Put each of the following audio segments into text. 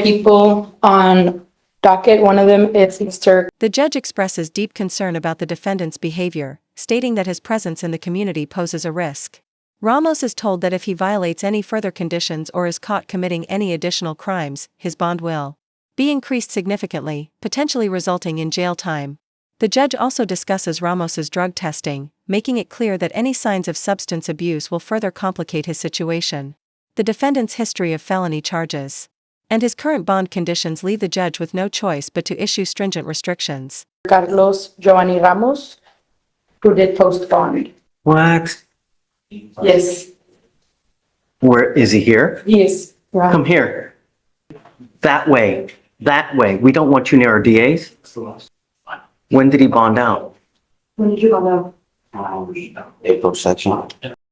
people on docket. One of them is Mr. The judge expresses deep concern about the defendant's behavior, stating that his presence in the community poses a risk. Ramos is told that if he violates any further conditions or is caught committing any additional crimes, his bond will be increased significantly, potentially resulting in jail time. The judge also discusses Ramos's drug testing, making it clear that any signs of substance abuse will further complicate his situation. The defendant's history of felony charges and his current bond conditions leave the judge with no choice but to issue stringent restrictions. Joani Ramos, who did post bond. What? Yes, Where is he here? he is. Right. Come here. That way. That way. We don't want you near our DAs. When did he bond out? When did you go April section.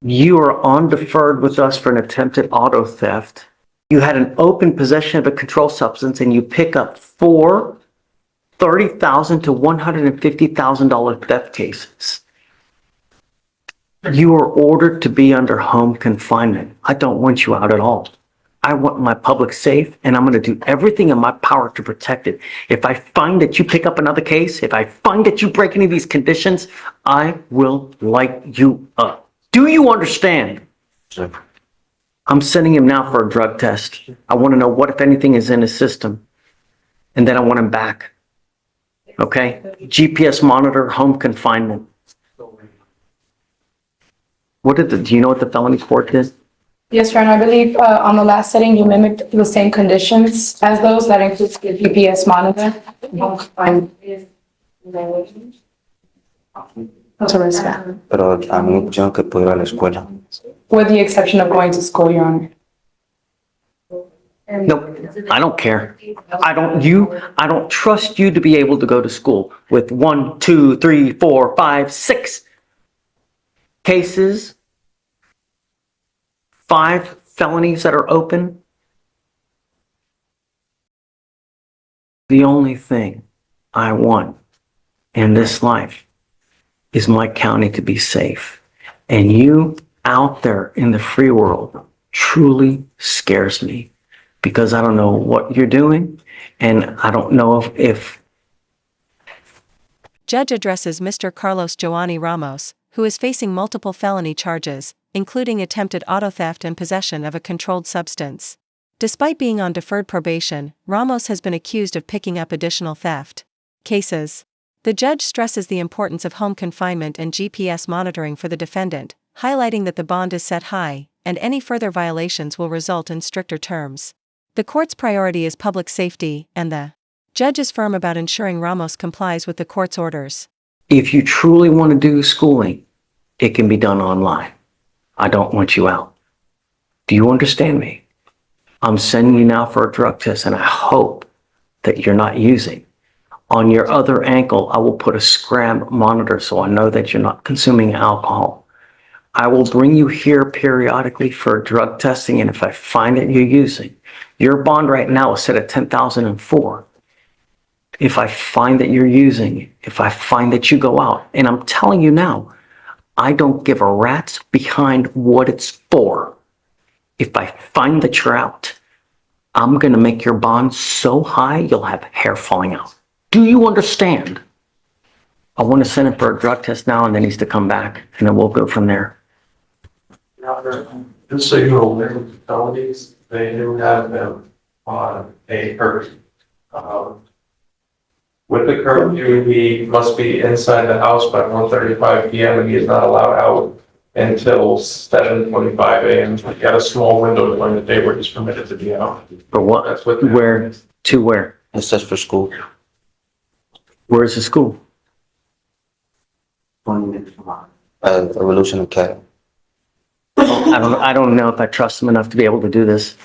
You are on deferred with us for an attempted auto theft. You had an open possession of a controlled substance and you pick up 4 $30,000 to $150,000 theft cases. You are ordered to be under home confinement. I don't want you out at all. I want my public safe and I'm going to do everything in my power to protect it. If I find that you pick up another case, if I find that you break any of these conditions, I will light you up. Do you understand? Sir. I'm sending him now for a drug test. I want to know what, if anything, is in his system. And then I want him back. Okay? GPS monitor, home confinement. Do you know what the felony court did? Yes, Your Honor, I believe on the last setting, you mimicked the same conditions as those. That includes the GPS monitor. That's a risk. Pero a mí me pusieron que puedo ir a la escuela. With the exception of going to school, Your Honor. Nope, I don't care. I don't trust you to be able to go to school with 1, 2, 3, 4, 5, 6 cases, 5 felonies that are open. The only thing I want in this life is my county to be safe. And you out there in the free world truly scares me because I don't know what you're doing and I don't know if Judge addresses Mr. Carlos Joani Ramos, who is facing multiple felony charges, including attempted auto theft and possession of a controlled substance. Despite being on deferred probation, Ramos has been accused of picking up additional theft cases. The judge stresses the importance of home confinement and GPS monitoring for the defendant, highlighting that the bond is set high, and any further violations will result in stricter terms. The court's priority is public safety, and the judge is firm about ensuring Ramos complies with the court's orders. if you truly want to do schooling, it can be done online. I don't want you out. Do you understand me? I'm sending you now for a drug test, and I hope that you're not using. On your other ankle, I will put a scram monitor so I know that you're not consuming alcohol. I will bring you here periodically for drug testing, and if I find that you're using, your bond right now is set at $10,004. If I find that you're using, if I find that you go out, and I'm telling you now, I don't give a rat's behind what it's for. If I find that you're out, I'm going to make your bond so high you'll have hair falling out. Do you understand? I want to send him for a drug test now, and then he's to come back, and then we'll go from there. Just so you're aware of the felonies, they do have them on a curfew. With the curfew, he must be inside the house by 1:35 p.m. and he is not allowed out until 7:25 a.m. He got a small window during the day where he's permitted to be out. For what? That's what. Where? To where? It says for school. Where is the school? Revolution Academy. I don't know if I trust him enough to be able to do this.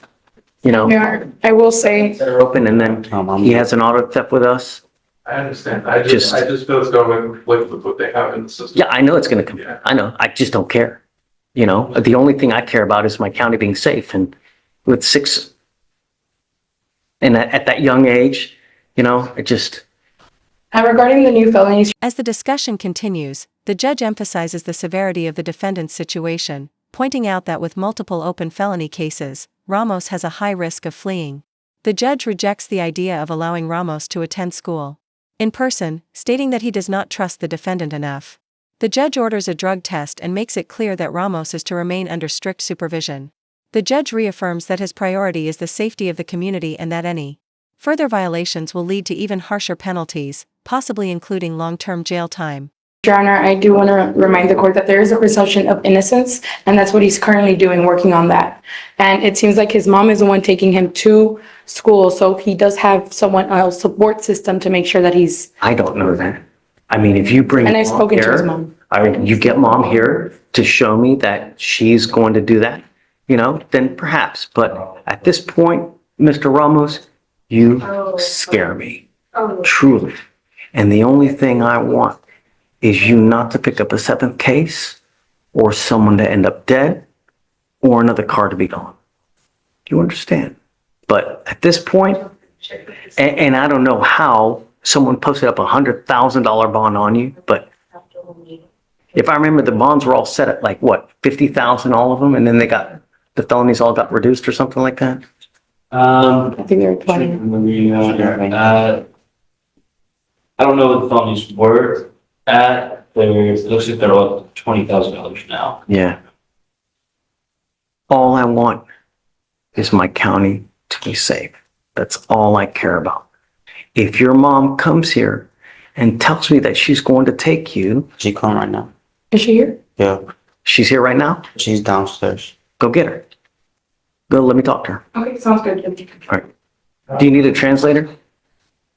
You know, Yeah, I will say, they're open, and then he has an auto theft with us. I understand. I just feel it's going to conflict with what they have in the system. Yeah, I know it's going to come. Yeah. I know. I just don't care. You know, the only thing I care about is my county being safe. And with 6, and at that young age, you know, it just. regarding the new felonies, As the discussion continues, the judge emphasizes the severity of the defendant's situation, pointing out that with multiple open felony cases, Ramos has a high risk of fleeing. The judge rejects the idea of allowing Ramos to attend school in person, stating that he does not trust the defendant enough. The judge orders a drug test and makes it clear that Ramos is to remain under strict supervision. The judge reaffirms that his priority is the safety of the community and that any further violations will lead to even harsher penalties, possibly including long-term jail time. Your Honor, I do want to remind the court that there is a presumption of innocence, and that's what he's currently doing, working on that. And it seems like his mom is the one taking him to school, so he does have someone else support system to make sure that he's, I don't know that. I mean, if you bring and I've mom spoken to his here, mom. I mean, you get mom here to show me that she's going to do that, then perhaps. But at this point, Mr. Ramos, you scare me, truly. And the only thing I want is you not to pick up a seventh case or someone to end up dead or another car to be gone. Do you understand? But at this point, and I don't know how someone posted up $100,000 bond on you, but if I remember, the bonds were all set at like what, 50,000, all of them, and then the felonies all got reduced or something like that? I think they're 20. I don't know what the felonies were at, it looks like they're all $20,000 now. Yeah. All I want is my county to be safe. That's all I care about. If your mom comes here and tells me that she's going to take you, She come right now. Is she here? Yeah, she's here right now, she's downstairs. go get her. Go, let me talk to her. Okay, sounds good. All right. Do you need a translator?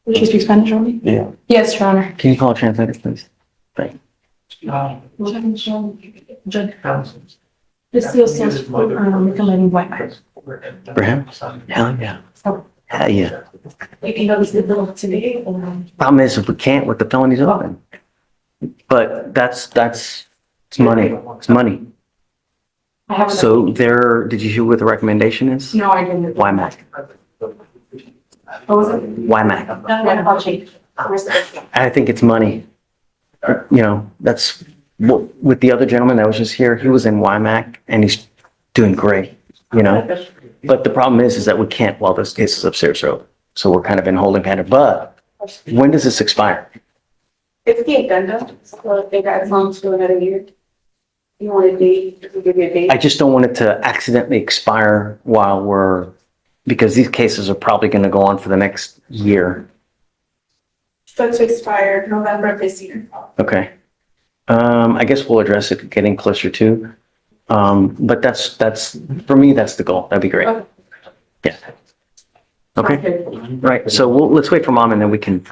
Does she speak Spanish only? Yeah. Yes, Your Honor. Can you call a translator, please? Thank you. For him? Hell yeah. Hell yeah. Problem is, if we can't with the felonies open. But that's, it's money. It's money. I haven't. So did you hear what the recommendation is? No, I didn't. WIMAC. What was it? WIMAC. I think it's money. That's what, with the other gentleman that was just here, he was in WIMAC and he's doing great, But the problem is that we can't while this case is upstairs, so we're kind of in holding pattern. But when does this expire? It's the addendum, so if they got as long as to another year. You want a date, if we give you a date. I just don't want it to accidentally expire because these cases are probably going to go on for the next year. So to expire November of this year. Okay. I guess we'll address it getting closer to. But that's for me, that's the goal. That'd be great. Okay. Yeah. Okay. Right. So let's wait for mom and then we can